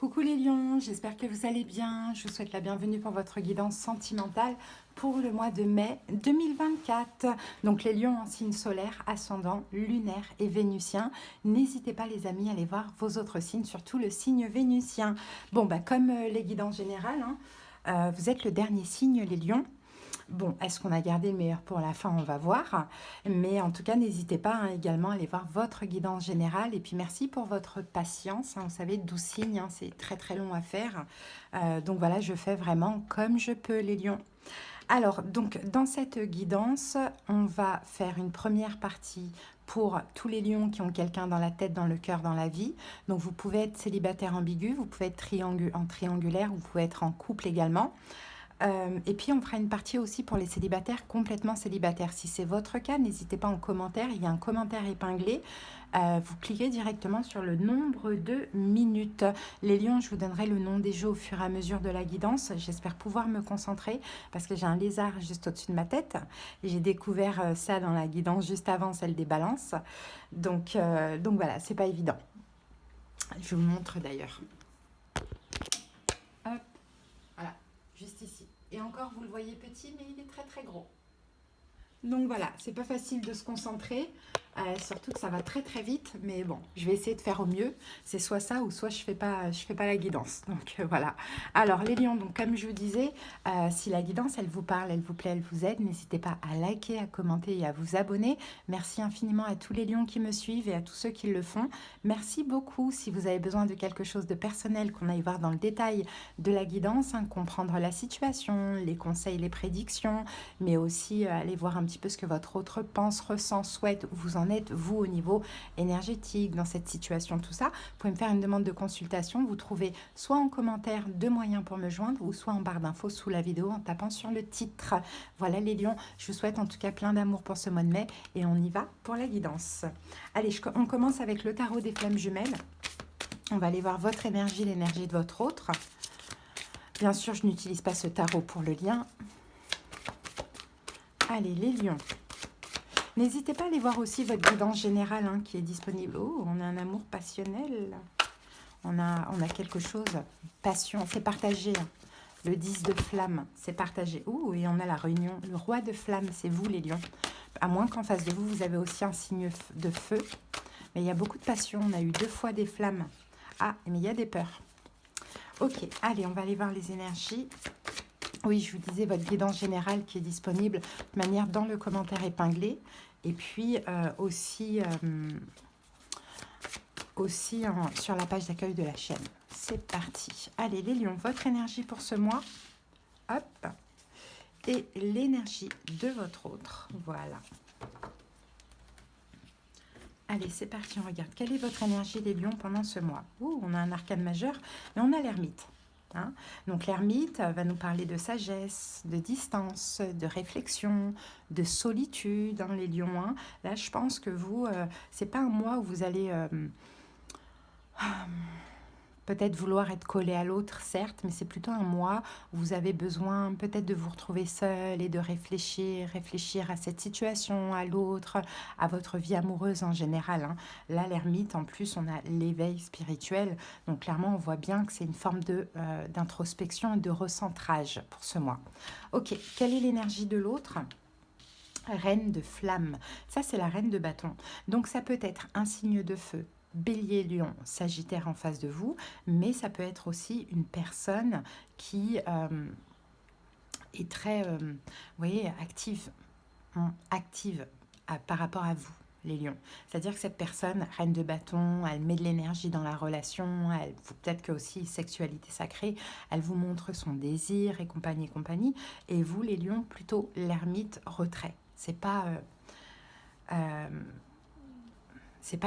Coucou les lions, j'espère que vous allez bien. Je vous souhaite la bienvenue pour votre guidance sentimentale pour le mois de mai 2024. Donc les lions en signe solaire, ascendant, lunaire et vénusien. N'hésitez pas les amis à aller voir vos autres signes, surtout le signe vénusien. Bon, comme les guidances générales, vous êtes le dernier signe les lions. Bon, est-ce qu'on a gardé le meilleur pour la fin? On va voir. Mais en tout cas, n'hésitez pas également à aller voir votre guidance générale. Et puis, merci pour votre patience. Vous savez, 12 signes, c'est très très long à faire. Donc voilà, je fais vraiment comme je peux, les lions. Alors, donc, dans cette guidance, on va faire une première partie pour tous les lions qui ont quelqu'un dans la tête, dans le cœur, dans la vie. Donc, vous pouvez être célibataire ambigu, vous pouvez être en triangulaire, vous pouvez être en couple également. Et puis on fera une partie aussi pour les célibataires, complètement célibataires. Si c'est votre cas, n'hésitez pas en commentaire, il y a un commentaire épinglé. Vous cliquez directement sur le nombre de minutes. Les lions, je vous donnerai le nom des jeux au fur et à mesure de la guidance. J'espère pouvoir me concentrer parce que j'ai un lézard juste au-dessus de ma tête. J'ai découvert ça dans la guidance juste avant celle des balances. Donc voilà, c'est pas évident. Je vous montre d'ailleurs. Hop, voilà, juste ici. Et encore, vous le voyez petit, mais il est très très gros. Donc voilà, c'est pas facile de se concentrer, surtout que ça va très très vite, mais bon, je vais essayer de faire au mieux. C'est soit ça ou soit je fais pas la guidance. Donc voilà. Alors les lions, donc comme je vous disais, si la guidance elle vous parle, elle vous plaît, elle vous aide, n'hésitez pas à liker, à commenter et à vous abonner. Merci infiniment à tous les lions qui me suivent et à tous ceux qui le font. Merci beaucoup. Si vous avez besoin de quelque chose de personnel, qu'on aille voir dans le détail de la guidance, comprendre la situation, les conseils, les prédictions, mais aussi aller voir un petit peu ce que votre autre pense, ressent, souhaite, où vous en êtes, vous, au niveau énergétique, dans cette situation, tout ça. Vous pouvez me faire une demande de consultation. Vous trouvez soit en commentaire 2 moyens pour me joindre, ou soit en barre d'infos sous la vidéo en tapant sur le titre. Voilà les lions, je vous souhaite en tout cas plein d'amour pour ce mois de mai, et on y va pour la guidance. Allez, on commence avec le tarot des flammes jumelles. On va aller voir votre énergie, l'énergie de votre autre. Bien sûr, je n'utilise pas ce tarot pour le lien. Allez, les lions. N'hésitez pas à aller voir aussi votre guidance générale qui est disponible. Oh, on a un amour passionnel. On a quelque chose. Passion, c'est partagé. Le 10 de flamme, c'est partagé. Oh, et on a la réunion. Le roi de flamme, c'est vous les lions. À moins qu'en face de vous, vous avez aussi un signe de feu. Mais il y a beaucoup de passion. On a eu 2 fois des flammes. Ah, mais il y a des peurs. Ok, allez, on va aller voir les énergies. Oui, je vous disais votre guidance générale qui est disponible de manière dans le commentaire épinglé. Et puis aussi sur la page d'accueil de la chaîne. C'est parti. Allez, les lions, votre énergie pour ce mois. Hop. Et l'énergie de votre autre. Voilà. Allez, c'est parti, on regarde. Quelle est votre énergie des lions pendant ce mois? Ouh, on a un arcane majeur, mais on a l'ermite. Donc l'ermite va nous parler de sagesse, de distance, de réflexion, de solitude, les lions. Là, je pense que vous, c'est pas un mois où vous allez peut-être vouloir être collé à l'autre, certes, mais c'est plutôt un mois où vous avez besoin peut-être de vous retrouver seul et de réfléchir à cette situation, à l'autre, à votre vie amoureuse en général. Là, l'ermite, en plus, on a l'éveil spirituel. Donc, clairement, on voit bien que c'est une forme d'introspection et de recentrage pour ce mois. Ok, quelle est l'énergie de l'autre ? Reine de flamme. Ça, c'est la reine de bâton. Donc, ça peut être un signe de feu, Bélier, Lion, Sagittaire en face de vous, mais ça peut être aussi une personne qui est très, vous voyez, active par rapport à vous, les lions. C'est-à-dire que cette personne, reine de bâton, elle met de l'énergie dans la relation, peut-être que aussi sexualité sacrée, elle vous montre son désir et compagnie, et vous, les lions, plutôt l'ermite, retrait. C'est pas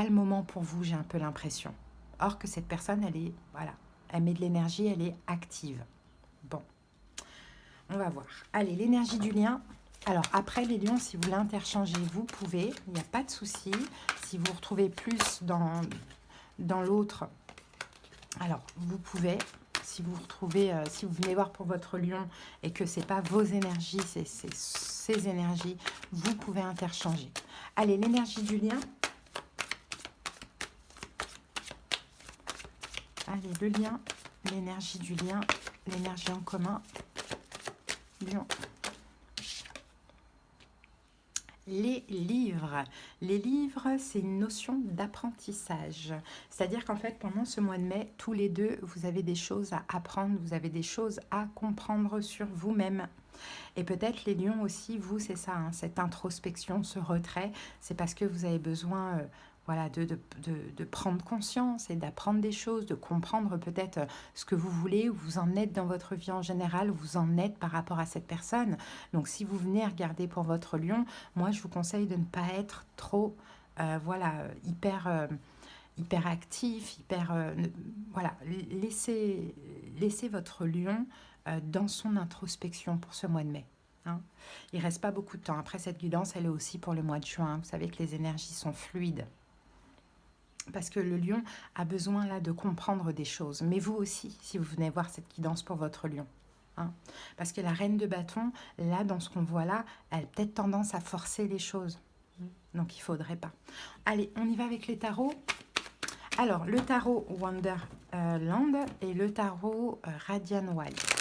le moment pour vous, j'ai un peu l'impression. Or que cette personne, elle met de l'énergie, elle est active. Bon, on va voir. Allez, l'énergie du lien. Alors, après les lions, si vous voulez interchanger, vous pouvez, il n'y a pas de souci. Si vous retrouvez plus dans l'autre, alors vous pouvez. Si vous retrouvez, si vous venez voir pour votre lion et que ce n'est pas vos énergies, c'est ses énergies, vous pouvez interchanger. Allez, l'énergie du lien. Allez, le lien, l'énergie du lien, l'énergie en commun. Lion. Les livres. Les livres, c'est une notion d'apprentissage. C'est-à-dire qu'en fait, pendant ce mois de mai, tous les deux, vous avez des choses à apprendre, vous avez des choses à comprendre sur vous-même. Et peut-être les lions aussi, vous, c'est ça, hein, cette introspection, ce retrait, c'est parce que vous avez besoin voilà, de prendre conscience et d'apprendre des choses, de comprendre peut-être ce que vous voulez, où vous en êtes dans votre vie en général, où vous en êtes par rapport à cette personne. Donc si vous venez regarder pour votre lion, moi je vous conseille de ne pas être trop voilà, hyper actif, voilà, laissez votre lion dans son introspection pour ce mois de mai. Hein. Il ne reste pas beaucoup de temps. Après, cette guidance, elle est aussi pour le mois de juin. Vous savez que les énergies sont fluides. Parce que le lion a besoin là de comprendre des choses. Mais vous aussi, si vous venez voir cette guidance pour votre lion. Hein. Parce que la reine de bâton, là, dans ce qu'on voit là, elle a peut-être tendance à forcer les choses. Donc, il ne faudrait pas. Allez, on y va avec les tarots. Alors, le tarot Wonderland et le tarot Radiant White.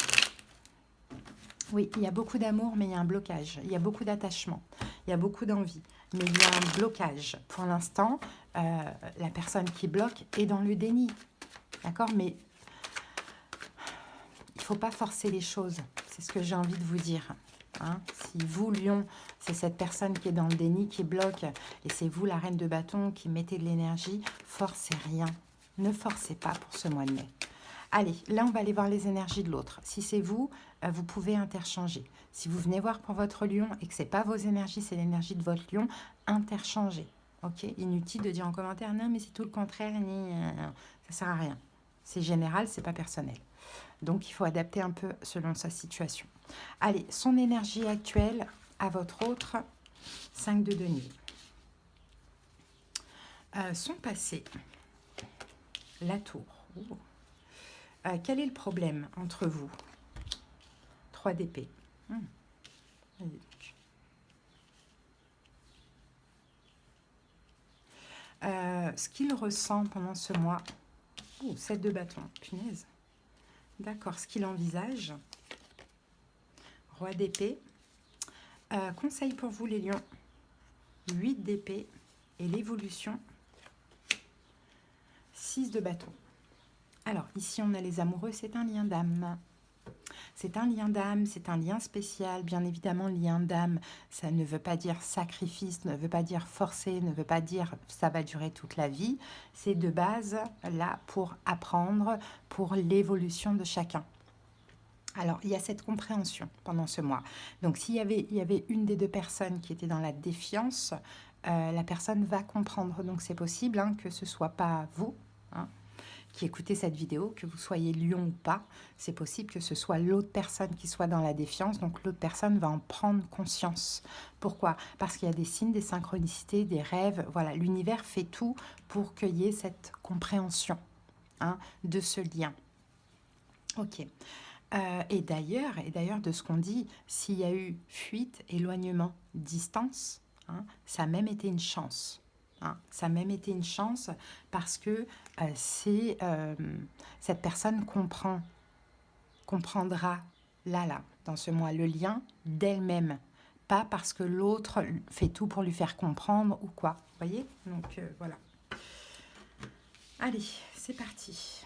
Oui, il y a beaucoup d'amour, mais il y a un blocage. Il y a beaucoup d'attachement. Il y a beaucoup d'envie. Mais il y a un blocage. Pour l'instant, la personne qui bloque est dans le déni. D'accord? Mais il ne faut pas forcer les choses. C'est ce que j'ai envie de vous dire. Hein? Si vous, Lion, c'est cette personne qui est dans le déni, qui bloque, et c'est vous, la reine de bâton, qui mettez de l'énergie, forcez rien. Ne forcez pas pour ce mois de mai. Allez, là, on va aller voir les énergies de l'autre. Si c'est vous, vous pouvez interchanger. Si vous venez voir pour votre lion et que ce n'est pas vos énergies, c'est l'énergie de votre lion, interchangez. Ok? Inutile de dire en commentaire, non, mais c'est tout le contraire, ça ne sert à rien. C'est général, c'est pas personnel. Donc, il faut adapter un peu selon sa situation. Allez, son énergie actuelle à votre autre, 5 de denier. Son passé, la tour. Ouh. Quel est le problème entre vous? 3 d'épée. Ce qu'il ressent pendant ce mois. 7 de bâton. Punaise. D'accord. Ce qu'il envisage. Roi d'épée. Conseil pour vous les lions. 8 d'épée. Et l'évolution. 6 de bâton. Alors, ici, on a les amoureux, c'est un lien d'âme. C'est un lien d'âme, c'est un lien spécial. Bien évidemment, lien d'âme, ça ne veut pas dire sacrifice, ne veut pas dire forcer, ne veut pas dire ça va durer toute la vie. C'est de base là pour apprendre, pour l'évolution de chacun. Alors, il y a cette compréhension pendant ce mois. Donc, s'il y avait une des deux personnes qui était dans la défiance, la personne va comprendre. Donc, c'est possible hein, que ce ne soit pas vous, hein, qui écoutez cette vidéo, que vous soyez lion ou pas, c'est possible que ce soit l'autre personne qui soit dans la défiance, donc l'autre personne va en prendre conscience. Pourquoi? Parce qu'il y a des signes, des synchronicités, des rêves, voilà, l'univers fait tout pour qu'il y ait cette compréhension hein, de ce lien. Ok. Et d'ailleurs, de ce qu'on dit, s'il y a eu fuite, éloignement, distance, hein, ça a même été une chance. Hein, ça a même été une chance parce que cette personne comprendra là, dans ce mois, le lien d'elle-même. Pas parce que l'autre fait tout pour lui faire comprendre ou quoi. Vous voyez? Donc, voilà. Allez, c'est parti.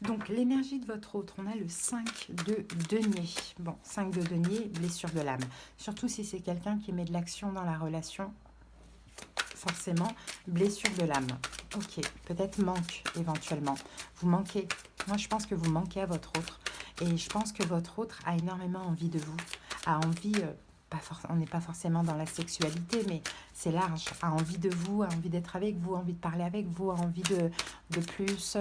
Donc, l'énergie de votre autre, on a le 5 de denier. Bon, 5 de denier, blessure de l'âme. Surtout si c'est quelqu'un qui met de l'action dans la relation, forcément, blessure de l'âme. Ok, peut-être manque éventuellement. Vous manquez. Moi, je pense que vous manquez à votre autre. Et je pense que votre autre a énormément envie de vous. A envie, on n'est pas forcément dans la sexualité, mais c'est large. A envie de vous, a envie d'être avec vous, a envie de parler avec vous, a envie de plus...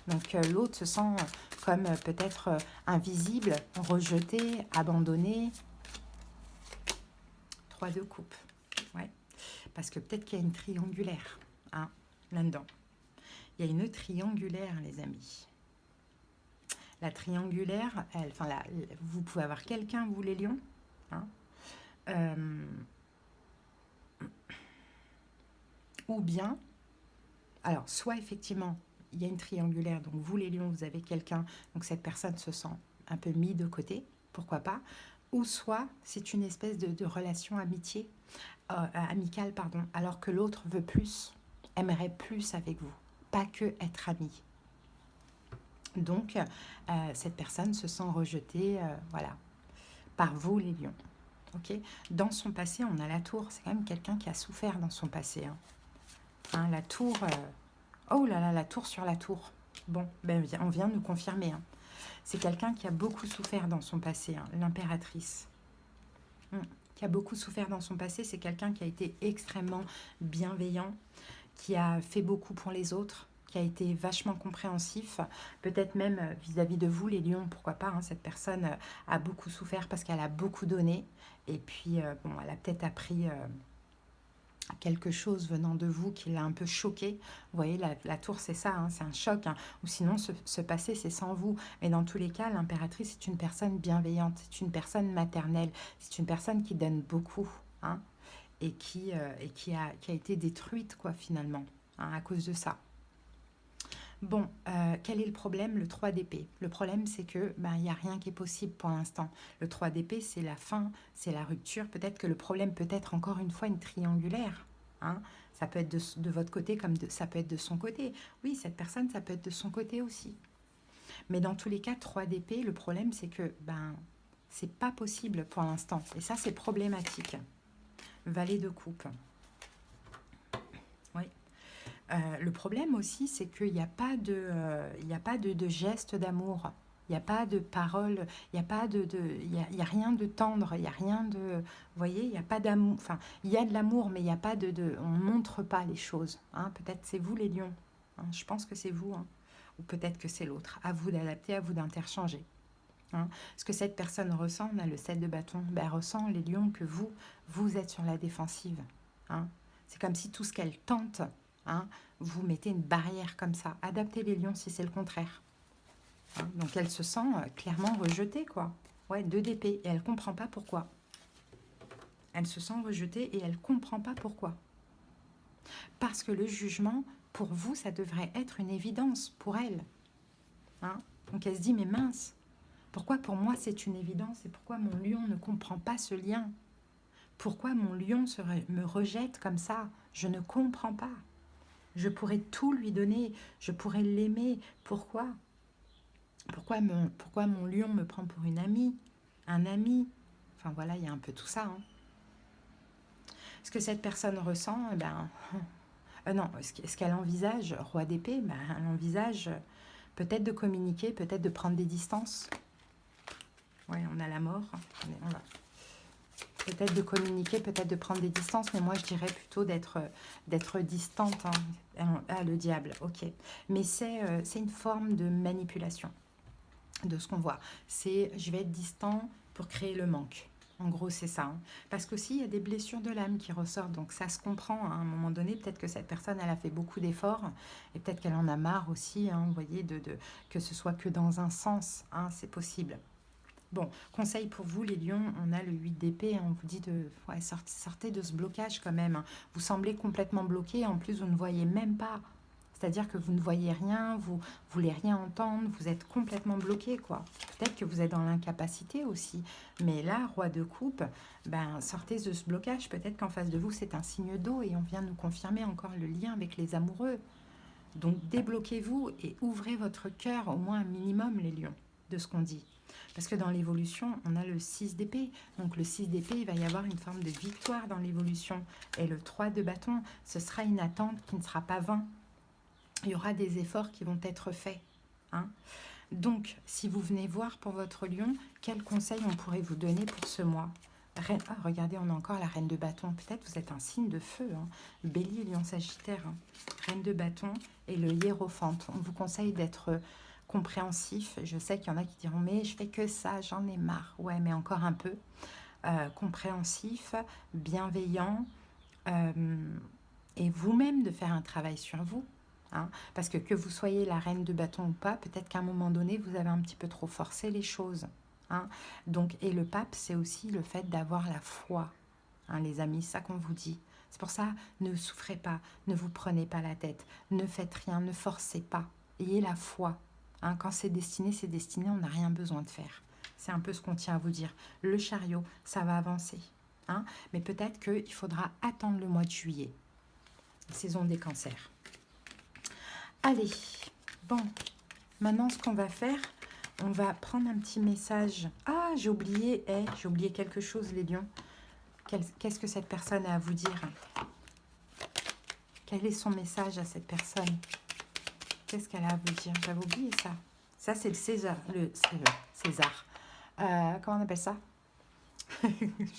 Donc l'autre se sent comme peut-être invisible, rejeté, abandonné. 3 de coupe. Ouais. Parce que peut-être qu'il y a une triangulaire hein, là-dedans. Il y a une triangulaire, les amis. La triangulaire, vous pouvez avoir quelqu'un, vous les lions. Hein, ou bien Alors, soit effectivement, il y a une triangulaire, donc vous les lions, vous avez quelqu'un, donc cette personne se sent un peu mis de côté, pourquoi pas, ou soit c'est une espèce de relation amicale, pardon, alors que l'autre veut plus, aimerait plus avec vous, pas que être ami. Donc, cette personne se sent rejetée, voilà, par vous les lions. Okay. Dans son passé, on a la tour, c'est quand même quelqu'un qui a souffert dans son passé. Hein, la tour, oh là là, la tour sur la tour. Bon, ben, on vient de nous confirmer. Hein. C'est quelqu'un qui a beaucoup souffert dans son passé, hein, l'impératrice. Qui a beaucoup souffert dans son passé, c'est quelqu'un qui a été extrêmement bienveillant, qui a fait beaucoup pour les autres, qui a été vachement compréhensif, peut-être même vis-à-vis de vous, les lions, pourquoi pas, hein, cette personne a beaucoup souffert parce qu'elle a beaucoup donné, et puis, bon, elle a peut-être appris quelque chose venant de vous qui l'a un peu choqué. Vous voyez, la tour, c'est ça, hein, c'est un choc, hein, ou sinon, ce passé, c'est sans vous. Mais dans tous les cas, l'impératrice, c'est une personne bienveillante, c'est une personne maternelle, c'est une personne qui donne beaucoup, hein, et qui a été détruite, quoi, finalement, hein, à cause de ça. Bon, quel est le problème? Le 3 d'épée. Le problème, c'est que il n'y a rien qui est possible pour l'instant. Le 3 d'épée, c'est la fin, c'est la rupture. Peut-être que le problème peut être encore une fois une triangulaire. Hein. Ça peut être de votre côté comme ça peut être de son côté. Oui, cette personne, ça peut être de son côté aussi. Mais dans tous les cas, 3 d'épée, le problème, c'est que c'est pas possible pour l'instant. Et ça, c'est problématique. Valet de coupe. Oui. Le problème aussi, c'est qu'il n'y a pas de geste d'amour. Il n'y a pas de parole, il n'y a pas il y a rien de tendre, il n'y a rien de, vous voyez, il n'y a pas d'amour, enfin, il y a de l'amour, mais il n'y a pas on ne montre pas les choses, hein. Peut-être c'est vous les lions, hein. Je pense que c'est vous, hein. Ou peut-être que c'est l'autre, à vous d'adapter, à vous d'interchanger, hein. Ce que cette personne ressent, on a le 7 de bâton, elle ressent les lions que vous êtes sur la défensive, hein. C'est comme si tout ce qu'elle tente, hein, vous mettez une barrière comme ça. Adaptez les lions si c'est le contraire. Hein, donc elle se sent clairement rejetée, quoi. Ouais, 2 d'épée, et elle ne comprend pas pourquoi. Elle se sent rejetée et elle ne comprend pas pourquoi. Parce que le jugement, pour vous, ça devrait être une évidence pour elle. Hein, donc elle se dit, mais mince, pourquoi pour moi c'est une évidence et pourquoi mon lion ne comprend pas ce lien? Pourquoi mon lion me rejette comme ça? Je ne comprends pas. Je pourrais tout lui donner, je pourrais l'aimer. Pourquoi? Pourquoi mon lion me prend pour une amie? Un ami? Enfin voilà, il y a un peu tout ça. Hein. Ce que cette personne ressent, non, ce qu'elle envisage, roi d'épée, elle envisage peut-être de communiquer, peut-être de prendre des distances. Ouais, on a la mort. Peut-être de communiquer, peut-être de prendre des distances, mais moi je dirais plutôt d'être distante. Hein. Ah, le diable, ok. Mais c'est une forme de manipulation de ce qu'on voit. C'est je vais être distant pour créer le manque. En gros, c'est ça. Hein. Parce qu'aussi, il y a des blessures de l'âme qui ressortent, donc ça se comprend. Hein. À un moment donné, peut-être que cette personne, elle a fait beaucoup d'efforts, et peut-être qu'elle en a marre aussi, hein, vous voyez, que ce soit que dans un sens, hein, c'est possible. Bon, conseil pour vous les lions, on a le 8 d'épée, on vous dit sortez de ce blocage quand même. Hein. Vous semblez complètement bloqué, en plus vous ne voyez même pas. C'est-à-dire que vous ne voyez rien, vous voulez rien entendre, vous êtes complètement bloqué, quoi. Peut-être que vous êtes dans l'incapacité aussi. Mais là, roi de coupe, sortez de ce blocage. Peut-être qu'en face de vous, c'est un signe d'eau et on vient nous confirmer encore le lien avec les amoureux. Donc débloquez-vous et ouvrez votre cœur au moins un minimum, les lions, de ce qu'on dit. Parce que dans l'évolution, on a le 6 d'épée. Donc le 6 d'épée, il va y avoir une forme de victoire dans l'évolution. Et le 3 de bâton, ce sera une attente qui ne sera pas vain. Il y aura des efforts qui vont être faits. Hein. Donc, si vous venez voir pour votre lion, quels conseils on pourrait vous donner pour ce mois? Regardez, on a encore la reine de bâton. Peut-être vous êtes un signe de feu. Hein. Bélier, lion, sagittaire. Hein. Reine de bâton et le hiérophante. On vous conseille d'être compréhensif. Je sais qu'il y en a qui diront, mais je fais que ça, j'en ai marre. Ouais, mais encore un peu. Compréhensif, bienveillant. Et vous-même de faire un travail sur vous. Hein, parce que vous soyez la reine de bâton ou pas, peut-être qu'à un moment donné, vous avez un petit peu trop forcé les choses. Hein. Donc, et le pape, c'est aussi le fait d'avoir la foi, hein, les amis, ça qu'on vous dit. C'est pour ça, ne souffrez pas, ne vous prenez pas la tête, ne faites rien, ne forcez pas. Ayez la foi. Hein, quand c'est destiné, on n'a rien besoin de faire. C'est un peu ce qu'on tient à vous dire. Le chariot, ça va avancer. Hein, mais peut-être qu'il faudra attendre le mois de juillet. Saison des cancers. Allez, bon, maintenant ce qu'on va faire, on va prendre un petit message. Ah, j'ai oublié quelque chose, les lions. Qu'est-ce que cette personne a à vous dire? Quel est son message à cette personne? Qu'est-ce qu'elle a à vous dire? J'avais oublié ça. Ça, c'est le César. César. Comment on appelle ça?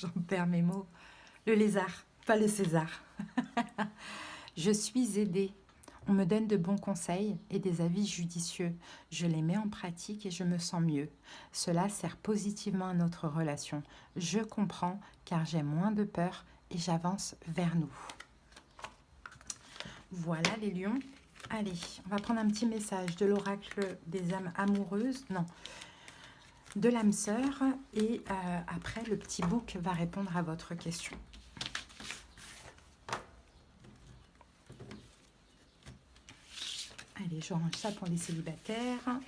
J'en perds mes mots. Le lézard, pas le César. Je suis aidée. On me donne de bons conseils et des avis judicieux. Je les mets en pratique et je me sens mieux. Cela sert positivement à notre relation. Je comprends car j'ai moins de peur et j'avance vers nous. Voilà les lions. Allez, on va prendre un petit message de l'oracle des âmes amoureuses. Non, de l'âme sœur. Et après, le petit bouc va répondre à votre question. Allez, je range ça pour les célibataires.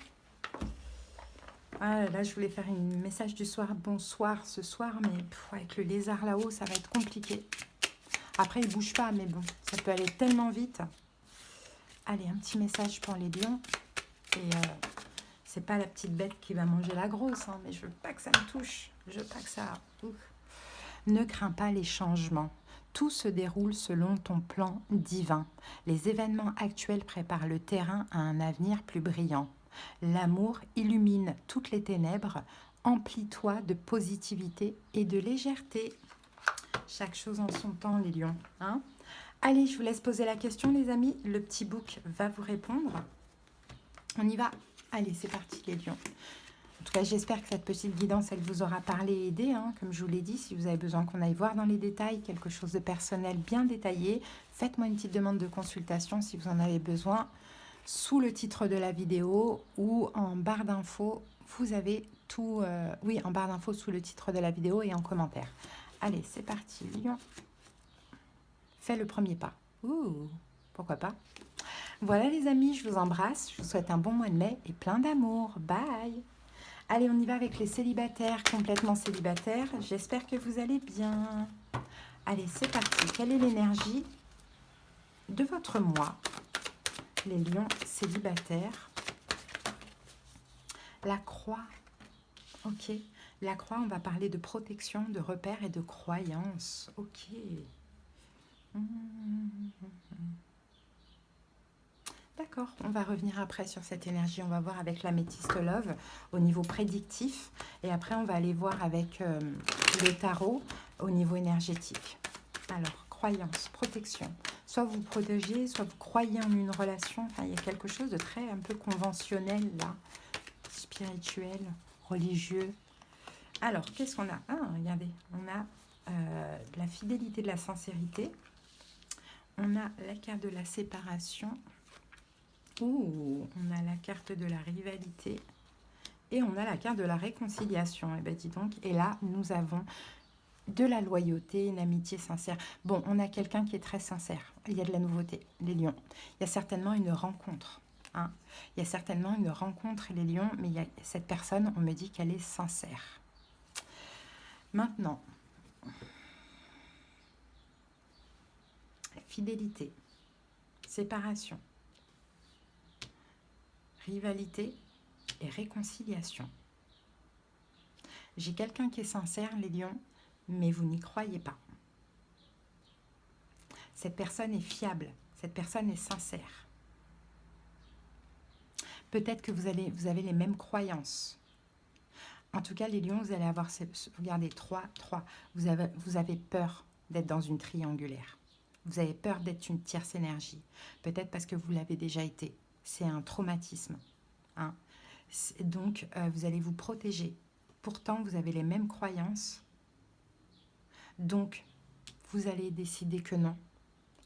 Ah là, je voulais faire un message du soir. Bonsoir ce soir, mais avec le lézard là-haut, ça va être compliqué. Après, il ne bouge pas, mais bon, ça peut aller tellement vite. Allez, un petit message pour les lions. Et c'est pas la petite bête qui va manger la grosse, hein, mais je veux pas que ça me touche. Je veux pas que ça... Ouf. Ne crains pas les changements. Tout se déroule selon ton plan divin. Les événements actuels préparent le terrain à un avenir plus brillant. L'amour illumine toutes les ténèbres. Emplis-toi de positivité et de légèreté. Chaque chose en son temps, les lions. Hein? Allez, je vous laisse poser la question, les amis. Le petit bouc va vous répondre. On y va. Allez, c'est parti, les lions. En tout cas, j'espère que cette petite guidance, elle vous aura parlé et aidé. Hein, comme je vous l'ai dit, si vous avez besoin qu'on aille voir dans les détails quelque chose de personnel bien détaillé, faites-moi une petite demande de consultation si vous en avez besoin. Sous le titre de la vidéo ou en barre d'infos, vous avez tout... oui, en barre d'infos sous le titre de la vidéo et en commentaire. Allez, c'est parti, lion. Fais le premier pas. Ouh, pourquoi pas? Voilà les amis, je vous embrasse. Je vous souhaite un bon mois de mai et plein d'amour. Bye. Allez, on y va avec les célibataires, complètement célibataires. J'espère que vous allez bien. Allez, c'est parti. Quelle est l'énergie de votre mois, les lions célibataires? La croix. Ok. La croix, on va parler de protection, de repères et de croyances. Ok. D'accord, on va revenir après sur cette énergie. On va voir avec l'améthyste love au niveau prédictif. Et après, on va aller voir avec le tarot au niveau énergétique. Alors, croyance, protection. Soit vous protégez, soit vous croyez en une relation. Enfin, il y a quelque chose de très un peu conventionnel là. Spirituel, religieux. Alors, qu'est-ce qu'on a? Ah, regardez, on a la fidélité, de la sincérité. On a la carte de la séparation. Ouh, on a la carte de la rivalité. Et on a la carte de la réconciliation. Et bien, dis donc. Et là, nous avons de la loyauté, une amitié sincère. Bon, on a quelqu'un qui est très sincère. Il y a de la nouveauté, les lions. Il y a certainement une rencontre. Hein. Il y a certainement une rencontre, les lions. Mais il y a cette personne, on me dit qu'elle est sincère. Maintenant, fidélité, séparation, rivalité et réconciliation. J'ai quelqu'un qui est sincère, les lions, mais vous n'y croyez pas. Cette personne est fiable, cette personne est sincère. Peut-être que vous avez les mêmes croyances. En tout cas, les lions, vous allez avoir, regardez, 3. Vous avez peur d'être dans une triangulaire. Vous avez peur d'être une tierce énergie. Peut-être parce que vous l'avez déjà été. C'est un traumatisme. Hein. Donc, vous allez vous protéger. Pourtant, vous avez les mêmes croyances. Donc, vous allez décider que non.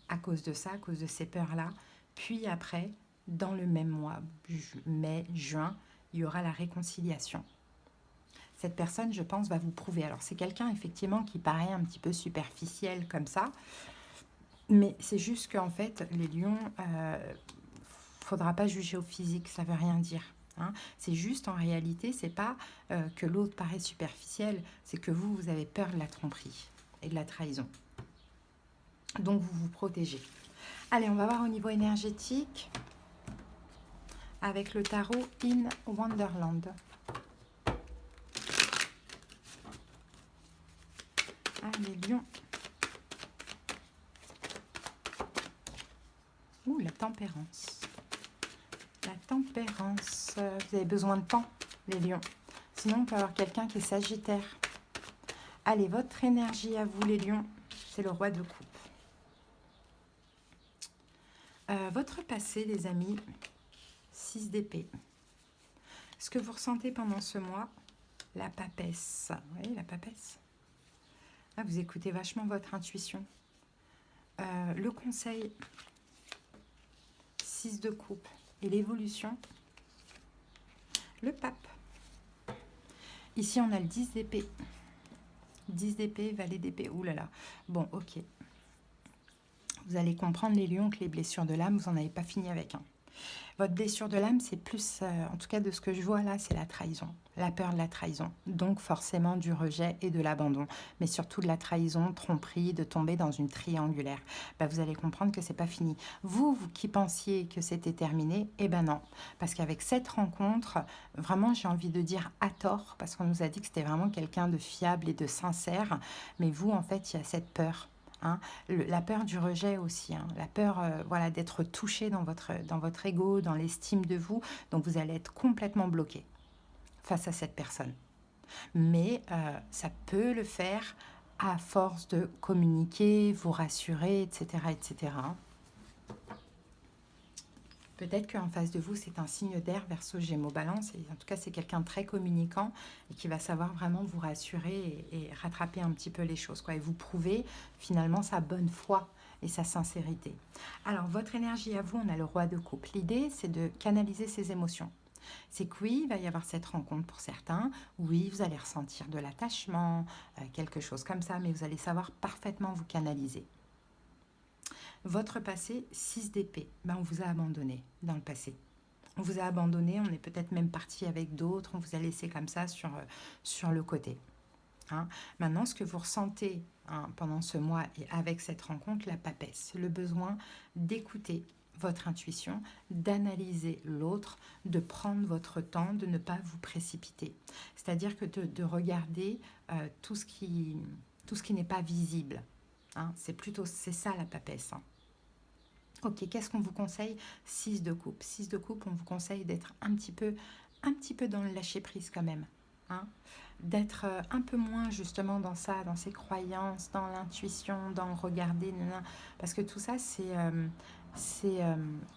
À cause de ça, à cause de ces peurs-là. Puis après, dans le même mois, mai, juin, il y aura la réconciliation. Cette personne, je pense, va vous prouver. Alors, c'est quelqu'un, effectivement, qui paraît un petit peu superficiel comme ça. Mais c'est juste qu'en fait, les lions, faudra pas juger au physique, ça veut rien dire. Hein. C'est juste, en réalité, c'est pas que l'autre paraît superficiel, c'est que vous, vous avez peur de la tromperie et de la trahison. Donc, vous vous protégez. Allez, on va voir au niveau énergétique avec le tarot In Wonderland. Ah, les lions. Ouh, la tempérance. La tempérance. Vous avez besoin de temps, les lions. Sinon, on peut avoir quelqu'un qui est sagittaire. Allez, votre énergie à vous, les lions, c'est le roi de coupe. Votre passé, les amis, 6 d'épée. Ce que vous ressentez pendant ce mois, la papesse. Vous voyez, la papesse. Ah, vous écoutez vachement votre intuition. Le conseil, 6 de coupe. Et l'évolution, le pape. Ici, on a le 10 d'épée. 10 d'épée, valet d'épée. Ouh là là. Bon, ok. Vous allez comprendre, les lions, que les blessures de l'âme, vous n'en avez pas fini avec. Hein. Votre blessure de l'âme, c'est plus, en tout cas de ce que je vois là, c'est la trahison. La peur de la trahison. Donc forcément du rejet et de l'abandon. Mais surtout de la trahison, tromperie, de tomber dans une triangulaire. Ben, vous allez comprendre que c'est pas fini. Vous qui pensiez que c'était terminé, eh ben non. Parce qu'avec cette rencontre, vraiment j'ai envie de dire à tort, parce qu'on nous a dit que c'était vraiment quelqu'un de fiable et de sincère. Mais vous, en fait, il y a cette peur. Hein, la peur du rejet aussi, hein, la peur voilà, d'être touché dans votre ego, dans l'estime de vous. Donc vous allez être complètement bloqué face à cette personne. Mais ça peut le faire à force de communiquer, vous rassurer, etc. etc. Peut-être qu'en face de vous, c'est un signe d'air, Verseau, Gémeaux, Balance. Et en tout cas, c'est quelqu'un de très communicant et qui va savoir vraiment vous rassurer et rattraper un petit peu les choses, quoi, et vous prouver finalement sa bonne foi et sa sincérité. Alors, votre énergie à vous, on a le roi de coupe. L'idée, c'est de canaliser ses émotions. C'est que oui, il va y avoir cette rencontre pour certains. Oui, vous allez ressentir de l'attachement, quelque chose comme ça, mais vous allez savoir parfaitement vous canaliser. Votre passé, 6 d'épée, ben on vous a abandonné dans le passé. On vous a abandonné, on est peut-être même parti avec d'autres, on vous a laissé comme ça sur le côté. Hein. Maintenant, ce que vous ressentez pendant ce mois et avec cette rencontre, la papesse, le besoin d'écouter votre intuition, d'analyser l'autre, de prendre votre temps, de ne pas vous précipiter. C'est-à-dire que de regarder tout ce qui n'est pas visible. Hein. C'est ça la papesse. Hein. Ok, qu'est-ce qu'on vous conseille? 6 de coupe. 6 de coupe, on vous conseille d'être un petit peu dans le lâcher-prise quand même. Hein, d'être un peu moins justement dans ça, dans ses croyances, dans l'intuition, dans le regarder, parce que tout ça,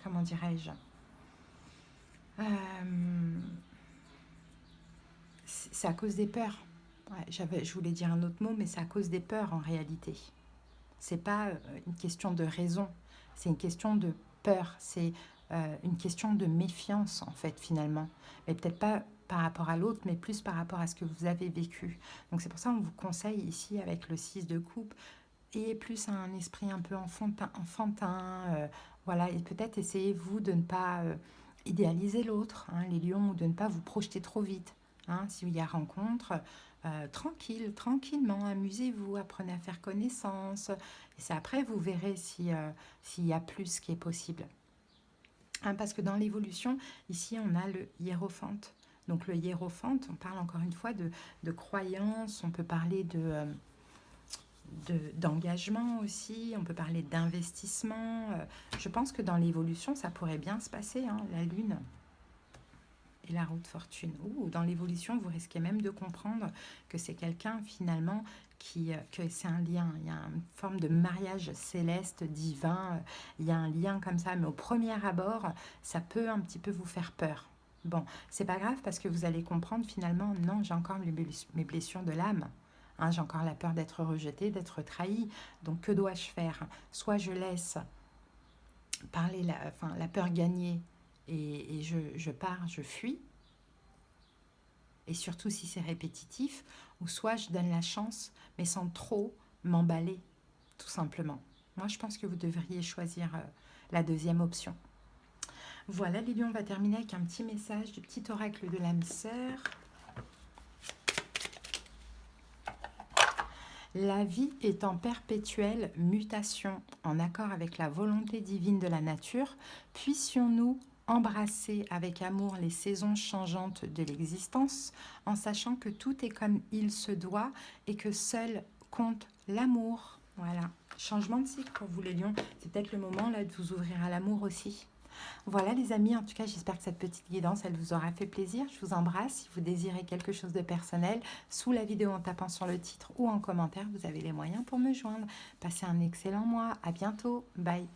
comment dirais-je, c'est à cause des peurs. Ouais, je voulais dire un autre mot, mais c'est à cause des peurs en réalité. C'est pas une question de raison, c'est une question de peur, c'est une question de méfiance en fait finalement. Mais peut-être pas par rapport à l'autre, mais plus par rapport à ce que vous avez vécu. Donc c'est pour ça qu'on vous conseille ici avec le 6 de coupe, ayez plus un esprit un peu enfantin voilà, et peut-être essayez-vous de ne pas idéaliser l'autre, hein, les lions, ou de ne pas vous projeter trop vite. Hein, s'il y a rencontre, tranquillement, amusez-vous, apprenez à faire connaissance. Et c'est après, vous verrez s'il y a plus qui est possible. Hein, parce que dans l'évolution, ici, on a le hiérophante. Donc le hiérophante, on parle encore une fois de croyance, on peut parler d'engagement aussi, on peut parler d'investissement. Je pense que dans l'évolution, ça pourrait bien se passer, hein, la lune et la roue de fortune. Ouh, dans l'évolution, vous risquez même de comprendre que c'est quelqu'un finalement que c'est un lien. Il y a une forme de mariage céleste, divin. Il y a un lien comme ça, mais au premier abord, ça peut un petit peu vous faire peur. Bon, c'est pas grave parce que vous allez comprendre finalement, non, j'ai encore mes blessures de l'âme. Hein, j'ai encore la peur d'être rejetée, d'être trahie. Donc, que dois-je faire? Soit je laisse parler la peur gagner et je pars, je fuis, et surtout si c'est répétitif, ou soit je donne la chance, mais sans trop m'emballer, tout simplement. Moi, je pense que vous devriez choisir la deuxième option. Voilà, les lions, on va terminer avec un petit message du petit oracle de l'âme sœur. La vie est en perpétuelle mutation, en accord avec la volonté divine de la nature. Puissions-nous embrasser avec amour les saisons changeantes de l'existence, en sachant que tout est comme il se doit et que seul compte l'amour. Voilà, changement de cycle pour vous les lions. C'est peut-être le moment là de vous ouvrir à l'amour aussi. Voilà les amis, en tout cas j'espère que cette petite guidance elle vous aura fait plaisir. Je vous embrasse. Si vous désirez quelque chose de personnel, sous la vidéo en tapant sur le titre ou en commentaire, vous avez les moyens pour me joindre. Passez un excellent mois, à bientôt, bye.